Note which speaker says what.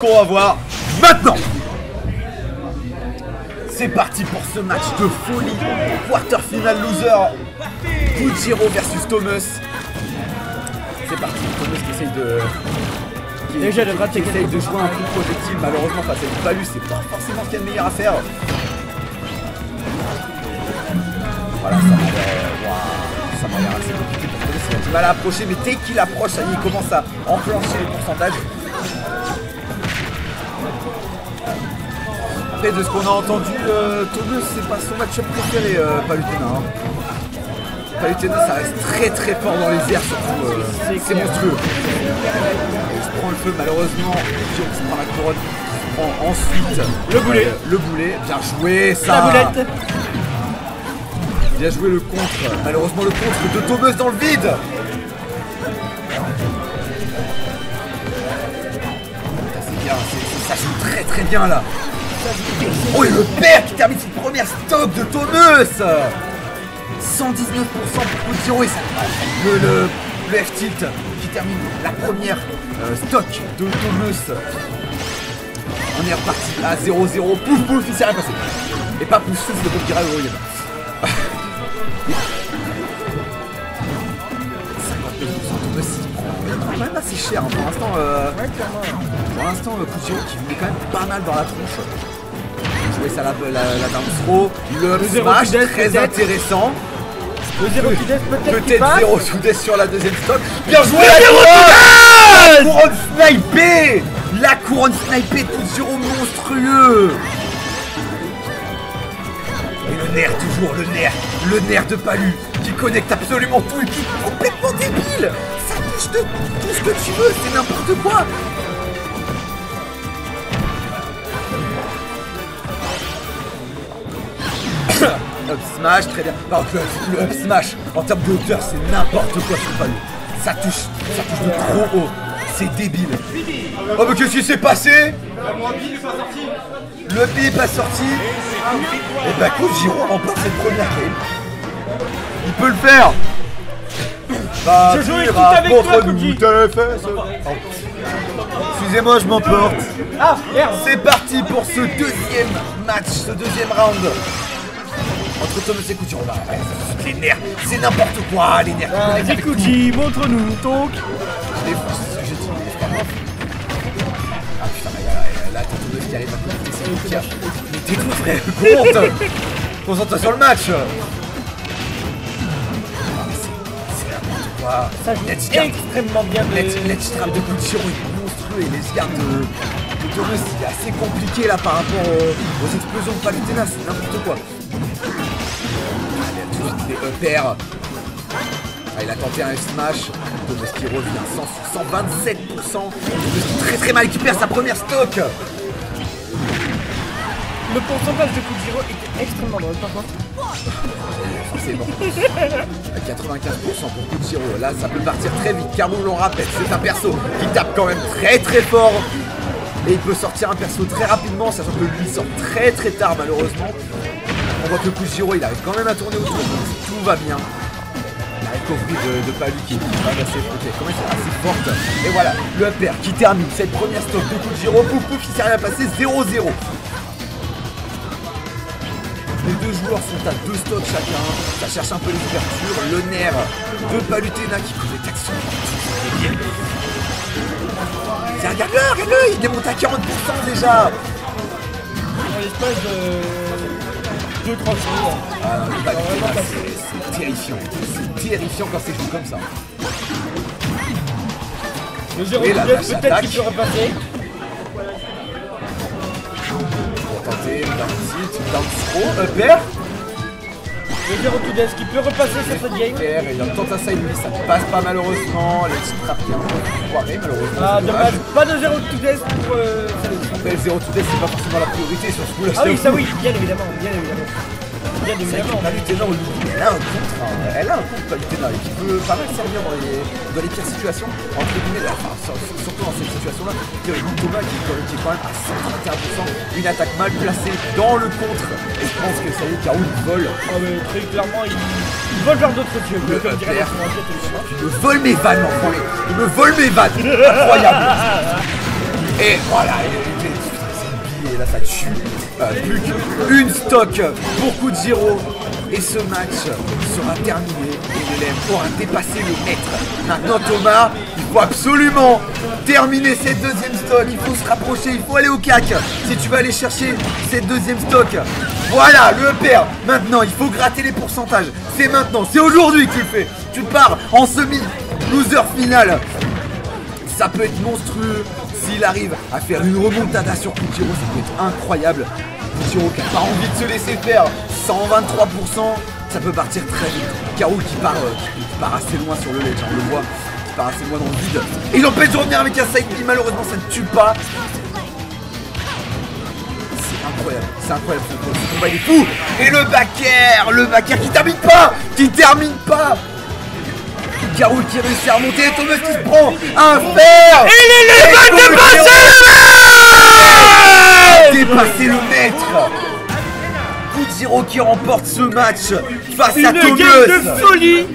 Speaker 1: Qu'on va voir maintenant. C'est parti pour ce match de folie. Quarter final loser. Kujiro versus Thomas. C'est parti. Thomas qui essaye de... qui essaye de jouer un coup projectile. Malheureusement face à une palue, c'est pas forcément ce qu'il y a de meilleur à faire. Voilà, ça m'a l'air assez compliqué pour Thomas. Il a du mal à approcher, mais dès qu'il approche, ça y est, il commence à enclencher les pourcentages. Après, de ce qu'on a entendu, Thomas, c'est pas son match-up préféré, Palutena. Palutena, ça reste très très fort dans les airs, surtout. C'est monstrueux. Il se prend le feu, malheureusement. Il se prend la couronne. Il se prend ensuite le boulet. Le boulet. Bien joué, ça.
Speaker 2: La boulette.
Speaker 1: Bien joué le contre. Malheureusement, le contre de Thomas dans le vide. C'est bien, ça joue très très bien là. Oh, et le père qui termine cette première stock de Thomas. 119% pour Kujiro et ça. Le F-tilt qui termine la première stock de Thomas. On est reparti à 0-0. Pouf pouf, il s'est rien passé. Et pas pouf souffle comme dirait le 59% Thomas, il prend quand même assez cher. Pour l'instant, Kujiro qui met quand même pas mal dans la tronche. Jouer ça la down throw, le smash très intéressant.
Speaker 2: Le 0 Tudes
Speaker 1: peut-être 0 Tudes sur la deuxième stock. Bien joué la couronne snipée. La couronne snipée de Kujiro monstrueux. Et le nerf toujours, le nerf de Palu qui connecte absolument tout et qui est complètement débile. Ça touche de tout ce que tu veux, c'est n'importe quoi. Up smash, très bien. Par contre, le up smash, en termes de hauteur, c'est n'importe quoi sur Palu. Ça touche de trop haut. C'est débile. Oh, mais qu'est-ce qui s'est passé? Le pied n'est pas sorti. Et bah, Kujiro remporte cette première game. Il peut le faire.
Speaker 2: Je joue écoute avec toi, Kuji.
Speaker 1: Excusez-moi, je m'emporte.
Speaker 2: Ah, merde.
Speaker 1: C'est parti pour ce deuxième match, ce deuxième round. Entre Thomas et Kujiro, les nerfs, c'est n'importe quoi, les nerfs.
Speaker 2: Vas-y Kuji, montre-nous donc.
Speaker 1: Je les fous, c'est ce que j'ai dit. Ah putain, là t'as Thomas qui arrive à connecter ses coups. Mais tais-toi frère, concentre-toi sur le match. C'est n'importe quoi.
Speaker 2: Ça joue extrêmement bien de...
Speaker 1: Let's trap de Kujiro est monstrueux et les gardes de Thomas c'est assez compliqué là par rapport aux explosions de Palutena, c'est n'importe quoi. Des EPR. Il a tenté un smash. Thomas qui revient 127%. Très très mal, qui perd sa première stock.
Speaker 2: Le pourcentage de Kujiro est extrêmement drôle par contre.
Speaker 1: Forcément. 95% pour Kujiro. Là ça peut partir très vite car on l'en rappelle. C'est un perso qui tape quand même très très fort. Et il peut sortir un perso très rapidement, sachant que lui sort très très tard malheureusement. On voit que Kujiro il arrive quand même à tourner autour, tout va bien. La recovery de Palu qui est assez forte. Et voilà, le upper qui termine cette première stock de Kujiro. Pouf pouf, il s'est rien passé, 0-0. Les deux joueurs sont à 2 stocks chacun. Ça cherche un peu les ouvertures. Le nerf de Palutena qui connaît action. Regarde-le, il démonte à 40% déjà.
Speaker 2: Dans l'espace de... 2-3 secondes.
Speaker 1: Ah non, c'est terrifiant. C'est terrifiant quand c'est joué comme ça.
Speaker 2: Le 0 Tudes peut-être qu'il peut repasser.
Speaker 1: On va tenter down throw, upper.
Speaker 2: Le 0 Tudes qui peut repasser sur cette game.
Speaker 1: Et il tente un side ça passe pas malheureusement. Let's trap qui est un peu foiré malheureusement.
Speaker 2: Ah dommage, pas de 0 Tudes pour
Speaker 1: après le 0 Tudes c'est pas forcément la priorité sur ce coup là.
Speaker 2: Ah oui, ça oui, bien évidemment.
Speaker 1: Palutena, elle a un contre Palutena qui peut pas mal servir dans les pires situations. Entre guillemets, surtout dans cette situation-là, Thomas qui est quand même à 131%, une attaque mal placée dans le contre. Et je pense que ça y est, K.O. il vole.
Speaker 2: Ah mais très clairement, il vole vers d'autres dieux.
Speaker 1: Il me vole mes vannes, l'enfoiré. Il me vole mes vannes. Incroyable. Et voilà, et là ça tue. Plus qu'une stock pour Kujiro. Et ce match sera terminé et l'élève aura dépassé le maître. Maintenant Thomas, il faut absolument terminer cette deuxième stock. Il faut se rapprocher, il faut aller au CAC. Si tu vas aller chercher cette deuxième stock. Voilà, le père. Maintenant, il faut gratter les pourcentages. C'est maintenant, c'est aujourd'hui que tu le fais. Tu pars en semi-loser finale. Ça peut être monstrueux. S'il arrive à faire une remontada sur Kujiro, ça peut être incroyable. Kujiro qui n'a pas envie de se laisser faire. 123%, ça peut partir très vite. Karou qui part assez loin sur le ledge, on le voit, qui part assez loin dans le vide. Et il empêche de revenir avec un side B, malheureusement ça ne tue pas. C'est incroyable ce combat, il est fou. Et le backer qui termine pas. Karou qui réussit à remonter, Thomas qui se prend un fer.
Speaker 2: Il va
Speaker 1: dépasser le maître. Kujiro qui remporte ce match face à Thomas.
Speaker 2: Une game de folie.